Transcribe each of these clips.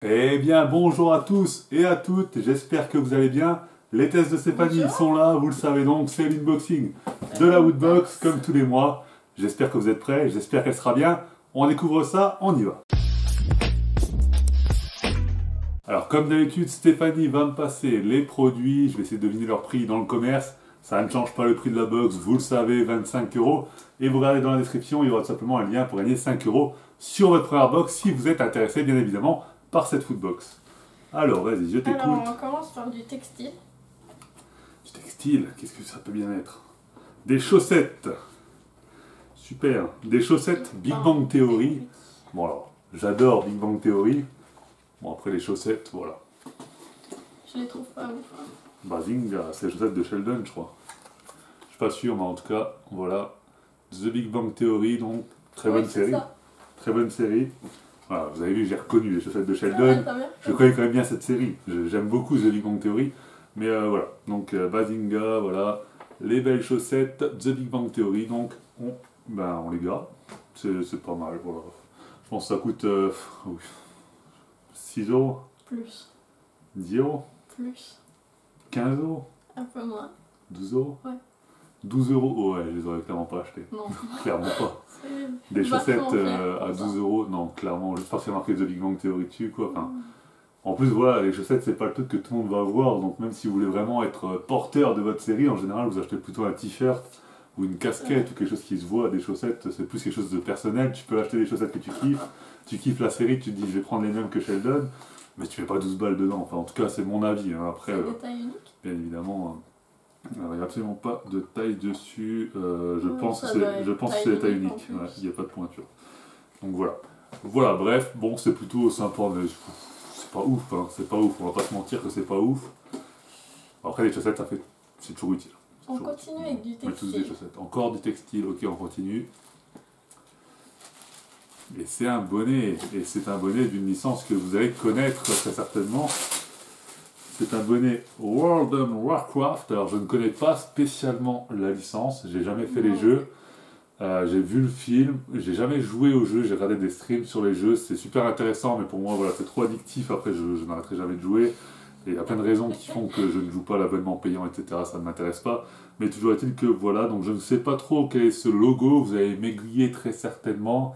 Eh bien, bonjour à tous et à toutes, j'espère que vous allez bien. Les tests de Stéphanie Bonjour. sont là, vous le savez donc, c'est l'unboxing de la Woodbox, comme tous les mois. J'espère que vous êtes prêts, j'espère qu'elle sera bien. On découvre ça, on y va. Alors, comme d'habitude, Stéphanie va me passer les produits, je vais essayer de deviner leur prix dans le commerce. Ça ne change pas le prix de la box, vous le savez, 25 €. Et vous regardez dans la description, il y aura tout simplement un lien pour gagner 5 € sur votre première box si vous êtes intéressé, bien évidemment, par cette foodbox. Alors, vas-y, je t'écoute. Alors, on commence par du textile. Du textile, qu'est-ce que ça peut bien être? Des chaussettes. Super. Des chaussettes Big Bang Theory. Bon alors, j'adore Big Bang Theory. Bon après les chaussettes, voilà. Je les trouve pas ouf. Bazinga, c'est les chaussettes de Sheldon, je crois. Je suis pas sûr, mais en tout cas, voilà. The Big Bang Theory, donc très bonne série. Ça. Très bonne série. Voilà, vous avez vu, j'ai reconnu les chaussettes de Ah Sheldon. ouais, t'as bien. Je connais quand même bien cette série. J'aime beaucoup The Big Bang Theory. Mais voilà. Donc Bazinga, voilà. Les belles chaussettes, The Big Bang Theory. Donc on les garde. C'est pas mal. Voilà. Je pense que ça coûte 6 €, Plus. 10 €, Plus. 15 €, Un peu moins. 12 €. Ouais. 12 €, oh ouais, je les aurais clairement pas achetés. Non. Clairement pas. C'est Des vachement chaussettes cher, à comme ça. 12 €, non, clairement, juste parce qu'il y a marqué The Big Bang Theory dessus, quoi. Enfin, en plus, voilà, les chaussettes, c'est pas le truc que tout le monde va avoir, donc même si vous voulez vraiment être porteur de votre série, en général, vous achetez plutôt un t-shirt ou une casquette ou quelque chose qui se voit. Des chaussettes, c'est plus quelque chose de personnel. Tu peux acheter des chaussettes que tu kiffes la série, tu te dis, je vais prendre les mêmes que Sheldon, mais tu mets pas 12 balles dedans. Enfin, en tout cas, c'est mon avis. Hein. Après, C'est des tailles uniques. bien évidemment, il n'y a absolument pas de taille dessus. Je pense que ça doit je être pense que c'est des tailles taille unique uniques. en plus. Ouais, il n'y a pas de pointure. Donc voilà. Voilà, bref, bon, c'est plutôt sympa, mais c'est pas ouf, hein, c'est pas ouf, on va pas se mentir que c'est pas ouf. Après, les chaussettes, c'est toujours utile. On continue avec du On met tous des textile. chaussettes. Encore du textile, ok, on continue. Et c'est un bonnet, et c'est un bonnet d'une licence que vous allez connaître très certainement. C'est un bonnet World of Warcraft. Alors, je ne connais pas spécialement la licence, j'ai jamais fait les jeux. J'ai vu le film, j'ai jamais joué au jeu, j'ai regardé des streams sur les jeux, c'est super intéressant, mais pour moi voilà, c'est trop addictif, après je n'arrêterai jamais de jouer. Et il y a plein de raisons qui font que je ne joue pas l'abonnement payant, etc. Ça ne m'intéresse pas. Mais toujours est-il que voilà, donc je ne sais pas trop quel est ce logo, vous allez m'aiguiller très certainement.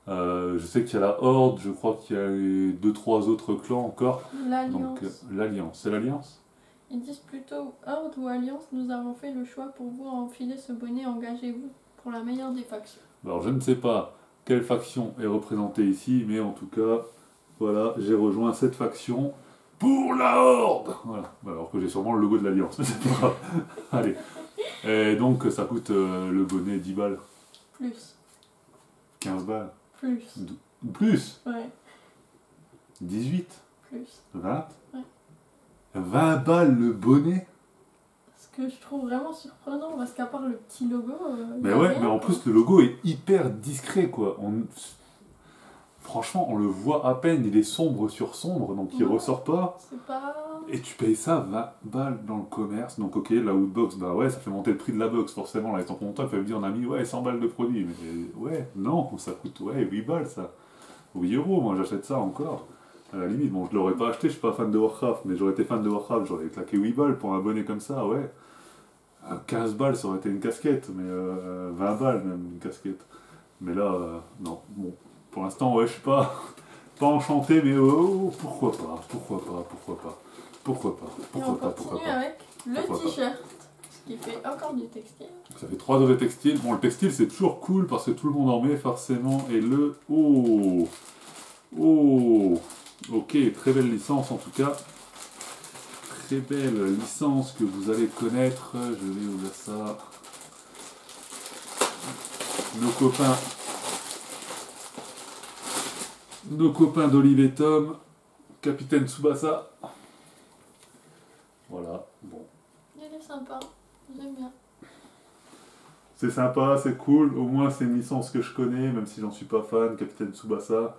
Je sais qu'il y a la Horde, je crois qu'il y a les 2-3 autres clans encore. Donc L'Alliance. l'Alliance, c'est l'Alliance? Ils disent plutôt Horde ou Alliance, nous avons fait le choix pour vous enfiler ce bonnet, engagez-vous pour la meilleure des factions. Alors je ne sais pas quelle faction est représentée ici, mais en tout cas, voilà, j'ai rejoint cette faction pour la Horde. Voilà, alors que j'ai sûrement le logo de l'Alliance, mais c'est pas grave. Allez, et donc ça coûte le bonnet 10 balles, Plus. 15 balles, Plus. plus, Ouais. 18, Plus. 20, Ouais. 20 balles le bonnet. Ce que je trouve vraiment surprenant, parce qu'à part le petit logo. Mais y a ouais, rien, mais en quoi. plus le logo est hyper discret quoi. Franchement, on le voit à peine, il est sombre sur sombre, donc il Ouais. ressort pas. C'est pas. Et tu payes ça 20 balles dans le commerce, donc ok, la Woodbox, bah ouais, ça fait monter le prix de la box, forcément, là, étant content, il fait me dire, on a mis, ouais, 100 balles de produit, mais ouais, non, ça coûte, ouais, 8 balles, ça. 8 €, moi j'achète ça encore, à la limite, bon, je l'aurais pas acheté, je suis pas fan de Warcraft, mais j'aurais été fan de Warcraft, j'aurais claqué 8 balles pour un bonnet comme ça, ouais. 15 balles, ça aurait été une casquette, mais 20 balles même, une casquette. Mais là, non, bon, pour l'instant, ouais, je suis pas, pas enchanté, mais oh, pourquoi pas, pourquoi pas, pourquoi pas. Pourquoi pas, Et pourquoi on pas, pourquoi continue pas. avec Pourquoi le pas. t-shirt, ce qui fait encore du textile. Ça fait 3 € de textile. Bon, le textile c'est toujours cool parce que tout le monde en met forcément. Et le. Oh. Oh. Ok, très belle licence en tout cas. Très belle licence que vous allez connaître. Je vais ouvrir ça. Nos copains. Nos copains d'Olive et Tom. Capitaine Tsubasa. Voilà, bon. Il est sympa, j'aime bien. C'est sympa, c'est cool, au moins c'est une licence que je connais, même si j'en suis pas fan, Capitaine Tsubasa.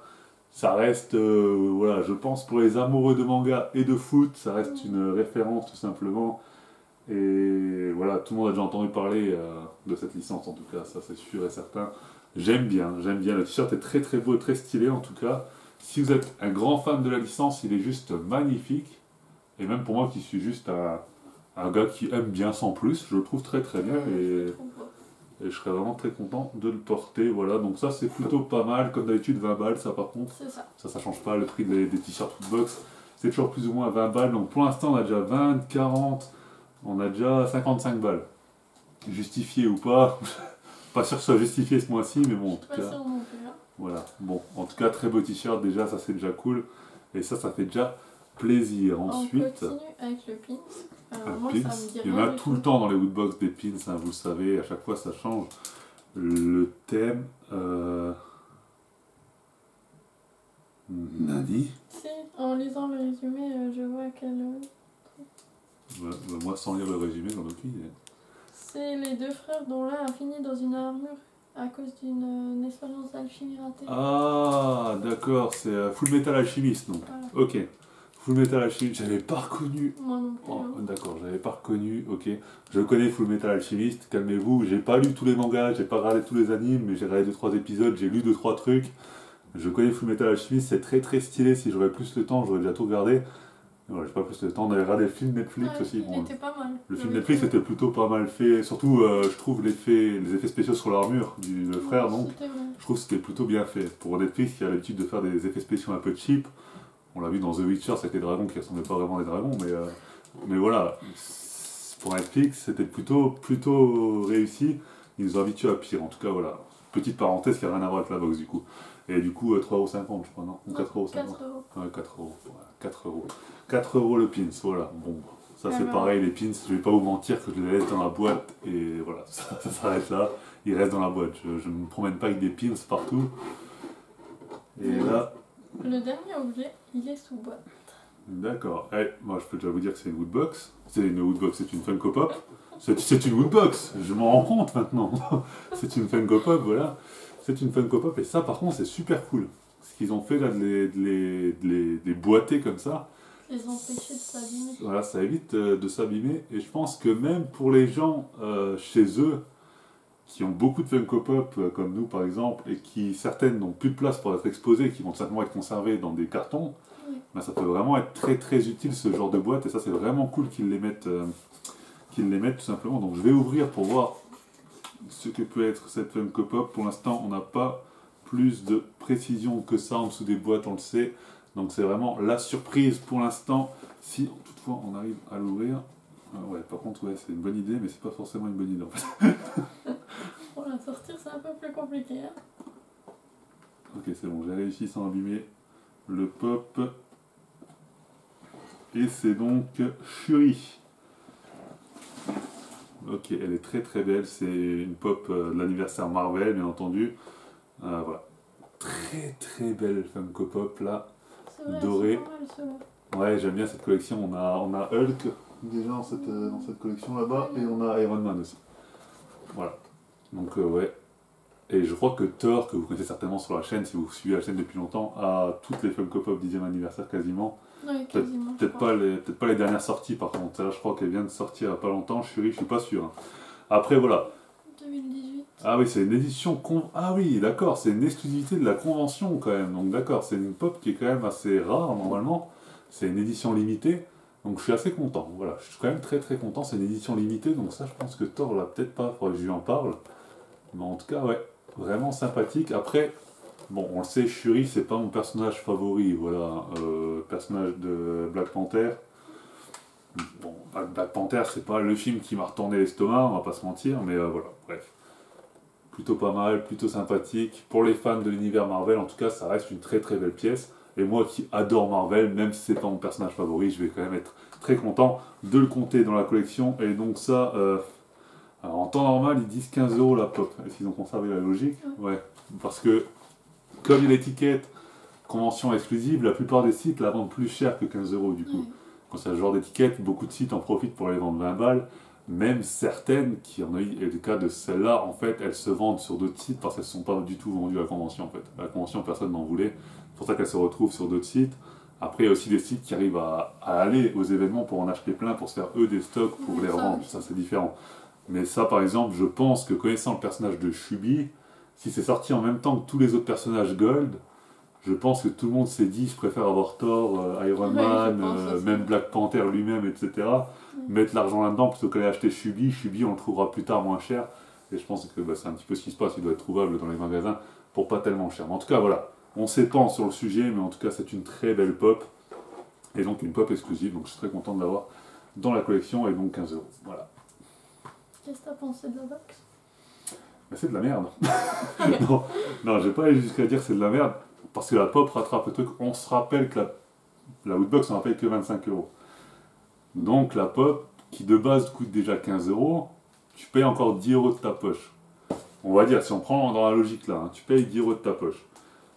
Ça reste, voilà, je pense pour les amoureux de manga et de foot, ça reste une référence tout simplement. Et voilà, tout le monde a déjà entendu parler de cette licence en tout cas, ça c'est sûr et certain. J'aime bien, le t-shirt est très très beau, très stylé en tout cas. Si vous êtes un grand fan de la licence, il est juste magnifique. Et même pour moi qui suis juste un gars qui aime bien sans plus, je le trouve très très bien et je serais vraiment très content de le porter. Voilà, donc ça c'est plutôt pas mal. Comme d'habitude, 20 balles, ça par contre. C'est ça. Ça change pas. Le prix des t-shirts Footbox, c'est toujours plus ou moins 20 balles. Donc pour l'instant, on a déjà 20, 40, on a déjà 55 balles. Justifié ou pas, pas sûr que ce soit justifié ce mois-ci, mais bon, en tout cas. Voilà, bon, en tout cas, très beau t-shirt déjà, ça c'est déjà cool. Et ça fait déjà plaisir. Ensuite, on continue avec le pins. Moi, pins. Ça me dit il y en a tout le temps dans les woodbox des pins, hein, vous le savez, à chaque fois ça change. Le thème. Nani. Si, en lisant le résumé, je vois qu'elle. Moi, sans lire le résumé, j'en ai aucune idée. C'est les deux frères dont l'un a fini dans une armure à cause d'une expérience d'alchimie ratée. Ah, d'accord, c'est Full Metal Alchemist, donc. Voilà. Ok. Full Metal Alchemist, j'avais pas reconnu. Moi non plus. Oh, d'accord, j'avais pas reconnu, ok. Je connais Full Metal Alchemist, calmez-vous. J'ai pas lu tous les mangas, j'ai pas regardé tous les animes, mais j'ai regardé 2-3 épisodes, j'ai lu 2-3 trucs. Je connais Full Metal Alchemist, c'est très très stylé. Si j'aurais plus le temps, j'aurais déjà tout regardé. Voilà, j'ai pas plus le temps. On avait regardé le film Netflix aussi. Il était pas mal. Le film Netflix était plutôt pas mal fait. Surtout, je trouve les effets spéciaux sur l'armure du frère, donc je trouve que c'était plutôt bien fait. Pour Netflix, qui a l'habitude de faire des effets spéciaux un peu cheap. On l'a vu dans The Witcher, c'était des dragons qui ressemblaient pas vraiment à des dragons, mais voilà. Pour Netflix, c'était plutôt réussi. Ils nous ont habitués à pire. En tout cas, voilà. Petite parenthèse qui n'a rien à voir avec la box du coup. Et du coup, 3,50€, je crois, non? Ou 4,50€. 4 euros. Ouais, 4 euros. Voilà, 4 euros. 4 euros le pins, voilà. Bon, ça c'est pareil, les pins, je vais pas vous mentir que je les laisse dans la boîte et voilà, ça s'arrête là. Ils restent dans la boîte. Je ne me promène pas avec des pins partout. Et là. Le dernier objet, il est sous boîte. D'accord. Moi, je peux déjà vous dire que c'est une woodbox. C'est une woodbox, c'est une Funko Pop. C'est une woodbox, je m'en rends compte maintenant. C'est une Funko Pop, voilà. C'est une Funko Pop et ça, par contre, c'est super cool. Ce qu'ils ont fait là, de les boîter comme ça. Les empêcher de s'abîmer. Voilà, ça évite de s'abîmer. Et je pense que même pour les gens chez eux, qui ont beaucoup de Funko Pop, comme nous par exemple, et qui certaines n'ont plus de place pour être exposées, qui vont simplement être conservées dans des cartons, ben, ça peut vraiment être très très utile ce genre de boîte. Et ça, c'est vraiment cool qu'ils les mettent tout simplement. Donc je vais ouvrir pour voir ce que peut être cette Funko Pop. Pour l'instant, on n'a pas plus de précision que ça en dessous des boîtes, on le sait. Donc c'est vraiment la surprise pour l'instant. Si toutefois on arrive à l'ouvrir. Ouais, par contre, ouais, c'est une bonne idée, mais c'est pas forcément une bonne idée en fait. Pour la sortir, c'est un peu plus compliqué. Hein. Ok, c'est bon, j'ai réussi sans abîmer le pop. Et c'est donc Shuri. Ok, elle est très très belle. C'est une pop de l'anniversaire Marvel, bien entendu. Voilà. Très très belle Funko Pop là. Vrai, dorée. C'est pas mal, ouais, j'aime bien cette collection. On a Hulk déjà dans cette collection là-bas et on a Iron Man aussi. Voilà. Donc ouais. Et je crois que Thor, que vous connaissez certainement sur la chaîne, si vous suivez la chaîne depuis longtemps, a toutes les Funko Pop 10e anniversaire quasiment. Oui, quasiment. Peut-être pas les dernières sorties par contre. Là, je crois qu'elle vient de sortir il n'y a pas longtemps. Je suis pas sûr. Hein. Après voilà. 2018. Ah oui, c'est une édition. Ah oui, d'accord, c'est une exclusivité de la convention quand même. Donc d'accord, c'est une pop qui est quand même assez rare normalement. C'est une édition limitée. Donc je suis assez content. Voilà, je suis quand même très très content. C'est une édition limitée. Donc ça, je pense que Thor l'a peut-être pas. Il faudrait que je lui en parle. Mais en tout cas, ouais, vraiment sympathique. Après, bon, on le sait, Shuri, c'est pas mon personnage favori. Voilà, personnage de Black Panther. Bon, Black Panther, c'est pas le film qui m'a retourné l'estomac, on va pas se mentir, mais voilà, bref. Plutôt pas mal, plutôt sympathique. Pour les fans de l'univers Marvel, en tout cas, ça reste une très très belle pièce. Et moi qui adore Marvel, même si c'est pas mon personnage favori, je vais quand même être très content de le compter dans la collection. Et donc ça, alors en temps normal, ils disent 15 € la pop. Est-ce qu'ils ont conservé la logique? Ouais, parce que comme il y a l'étiquette convention exclusive, la plupart des sites la vendent plus cher que 15 € du coup. Quand c'est ce genre d'étiquette, beaucoup de sites en profitent pour les vendre 20 balles. Même certaines, qui en a eu le cas de celle-là, en fait, elles se vendent sur d'autres sites parce qu'elles ne sont pas du tout vendues à la convention. En fait. À la convention, personne n'en voulait. C'est pour ça qu'elles se retrouvent sur d'autres sites. Après, il y a aussi des sites qui arrivent à aller aux événements pour en acheter plein, pour se faire eux des stocks, pour les revendre. Ça, c'est différent. Mais ça, par exemple, je pense que connaissant le personnage de Shubi, si c'est sorti en même temps que tous les autres personnages Gold, Je pense que tout le monde s'est dit, je préfère avoir Thor, Iron Ouais, Man, je pense aussi. même Black Panther lui-même, etc. Mettre l'argent là-dedans plutôt qu'aller acheter Shubi. Shubi, on le trouvera plus tard moins cher. Et je pense que bah, c'est un petit peu ce qui se passe, il doit être trouvable dans les magasins pour pas tellement cher. Mais en tout cas, voilà, on s'étend sur le sujet, mais en tout cas, c'est une très belle pop. Et donc une pop exclusive, donc je suis très content de l'avoir dans la collection, et donc 15 euros. Voilà. Qu'est-ce que t'as pensé de la box? Mais c'est de la merde. non, non, je vais pas aller jusqu'à dire que c'est de la merde, parce que la pop rattrape le truc. On se rappelle que la Woodbox, on rappelle que 25 euros. Donc la pop, qui de base coûte déjà 15 euros, tu payes encore 10 euros de ta poche. On va dire, si on prend dans la logique là, hein, tu payes 10 euros de ta poche.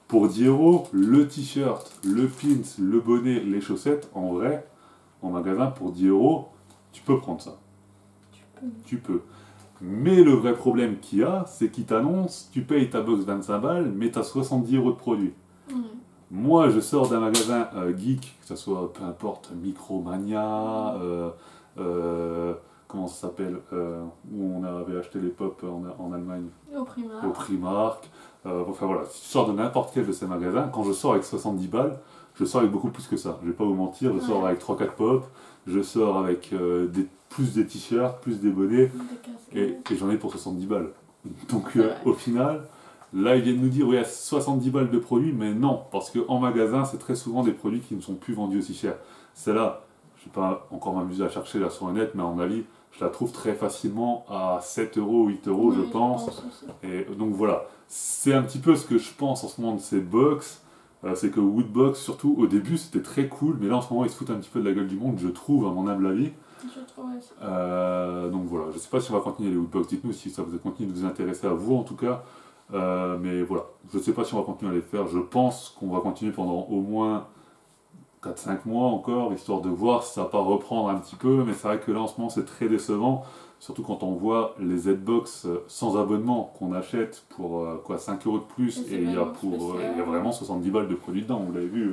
Pour 10 euros, le t-shirt, le pins, le bonnet, les chaussettes, en vrai, en magasin, pour 10 euros, tu peux prendre ça. Tu peux. Mais le vrai problème qu'il y a, c'est qu'il t'annonce, tu payes ta box 25 balles, mais tu as 70 euros de produits. Moi, je sors d'un magasin geek, que ce soit, peu importe, Micromania, comment ça s'appelle, où on avait acheté les pop en Allemagne. Au Primark. Au Primark. Enfin voilà, si tu sors de n'importe quel de ces magasins, quand je sors avec 70 balles, je sors avec beaucoup plus que ça. Je vais pas vous mentir, je sors avec 3-4 pop, je sors avec plus des t-shirts, plus des bonnets, et j'en ai pour 70 balles. Donc au final, là ils viennent nous dire, oui, il y a 70 balles de produits, mais non, parce qu'en magasin, c'est très souvent des produits qui ne sont plus vendus aussi cher. Celle-là, je ne vais pas encore m'amuser à chercher là sur le net, mais à mon avis, je la trouve très facilement à 7 euros, 8 euros, Oui, je pense. aussi. Et donc voilà, c'est un petit peu ce que je pense en ce moment de ces box. C'est que Woodbox, surtout au début, c'était très cool, mais là en ce moment, ils se foutent un petit peu de la gueule du monde, je trouve, à mon humble avis. Je trouve aussi. Donc voilà, je sais pas si on va continuer les Woodbox, dites-nous si ça vous continue de vous intéresser à vous en tout cas. Mais voilà, je sais pas si on va continuer à les faire, je pense qu'on va continuer pendant au moins 4-5 mois encore, histoire de voir si ça va pas reprendre un petit peu, mais c'est vrai que là en ce moment c'est très décevant, surtout quand on voit les Z-Box sans abonnement qu'on achète pour quoi, 5 euros de plus, et il y a, il y a vraiment 70 balles de produits dedans, vous l'avez vu,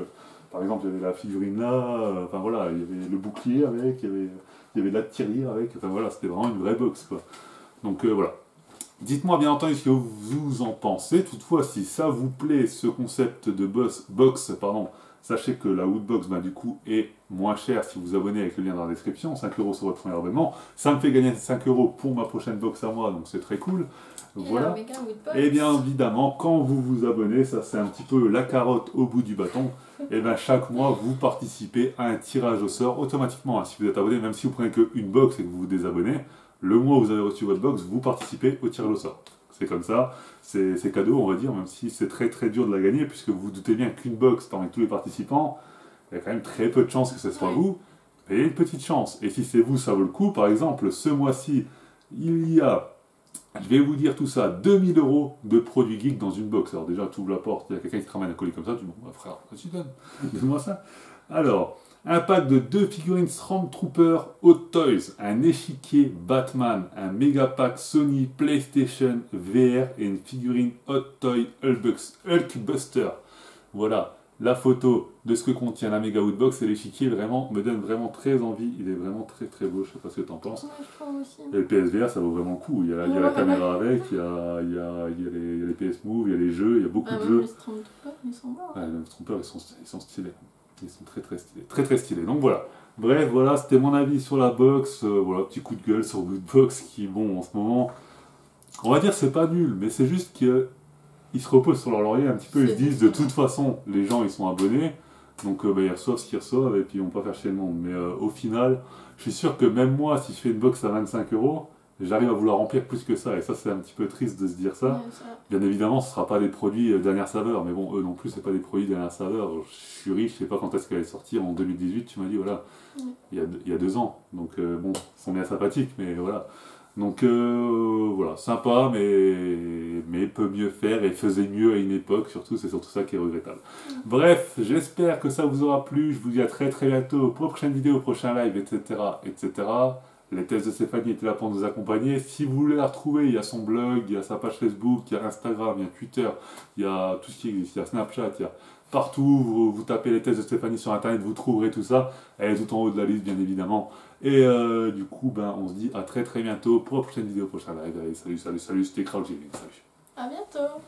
par exemple il y avait la figurine là, enfin voilà, il y avait le bouclier avec, il y avait de la tirelire avec, enfin voilà, c'était vraiment une vraie box quoi. Donc voilà. Dites-moi bien entendu ce que vous en pensez. Toutefois, si ça vous plaît, ce concept de box, pardon, sachez que la Woodbox, bah, du coup, est moins chère si vous vous abonnez avec le lien dans la description. 5 euros sur votre premier abonnement. Ça me fait gagner 5 euros pour ma prochaine box à moi, donc c'est très cool. Voilà. Et bien évidemment, quand vous vous abonnez, ça c'est un petit peu la carotte au bout du bâton. Et bien chaque mois, vous participez à un tirage au sort automatiquement. Hein, si vous êtes abonné, même si vous prenez qu'une box et que vous vous désabonnez, le mois où vous avez reçu votre box, vous participez au tirage au sort. C'est comme ça, c'est cadeau, on va dire, même si c'est très très dur de la gagner, puisque vous vous doutez bien qu'une box parmi tous les participants, il y a quand même très peu de chances que ce soit vous, mais il y a une petite chance. Et si c'est vous, ça vaut le coup. Par exemple, ce mois-ci, il y a, je vais vous dire tout ça, 2000 euros de produits geeks dans une box. Alors déjà, tu ouvres la porte, il y a quelqu'un qui te ramène un colis comme ça, tu dis, bon, bah, frère, vas-y, donne-moi ça. Alors, un pack de 2 figurines Stormtrooper Hot Toys, un échiquier Batman, un méga pack Sony PlayStation VR et une figurine Hot Toy Hulkbuster. Voilà, la photo de ce que contient la méga Woodbox et l'échiquier vraiment me donne vraiment très envie. Il est vraiment très très beau, je sais pas ce que tu en penses. Ouais, je trouve aussi. Et le PSVR, ça vaut vraiment le coup. Il y a la caméra avec, il y a les PS Move, il y a les jeux, il y a beaucoup de jeux. Les Stormtroopers, ils sont morts. Ouais, les Stormtroopers, ils sont stylés. Ils sont très très stylés. Très très stylés. Donc voilà. Bref, voilà, c'était mon avis sur la box. Voilà, petit coup de gueule sur Woodbox qui, bon, en ce moment, on va dire c'est pas nul, mais c'est juste qu'ils se reposent sur leur laurier un petit peu. Ils se disent, de toute façon, les gens, ils sont abonnés. Donc bah, ils reçoivent ce qu'ils reçoivent et puis ils vont pas faire chier le monde. Mais au final, je suis sûr que même moi, si je fais une box à 25 euros, j'arrive à vouloir remplir plus que ça. Et ça, c'est un petit peu triste de se dire ça. Ouais, ça. Bien évidemment, ce ne sera pas des produits dernière saveur, mais bon, eux non plus, c'est pas des produits dernière saveur. Je suis riche, je sais pas quand est-ce qu'elle est sortie, en 2018, tu m'as dit, voilà, il y a 2 ans. Donc bon, ils sont bien sympathiques, mais voilà. Donc voilà, sympa, mais peut mieux faire et faisait mieux à une époque, surtout, c'est surtout ça qui est regrettable. Bref, j'espère que ça vous aura plu, je vous dis à très très bientôt pour la prochaine vidéo, prochain live, etc. etc. Les tests de Stéphanie étaient là pour nous accompagner. Si vous voulez la retrouver, il y a son blog, il y a sa page Facebook, il y a Instagram, il y a Twitter, il y a tout ce qui existe, il y a Snapchat, il y a partout. Vous tapez les tests de Stéphanie sur Internet, vous trouverez tout ça. Elle est tout en haut de la liste, bien évidemment. Et du coup, ben, on se dit à très très bientôt pour la prochaine vidéo, prochain live. Allez, salut, salut, salut, c'était Kraut Gaming, salut. À bientôt.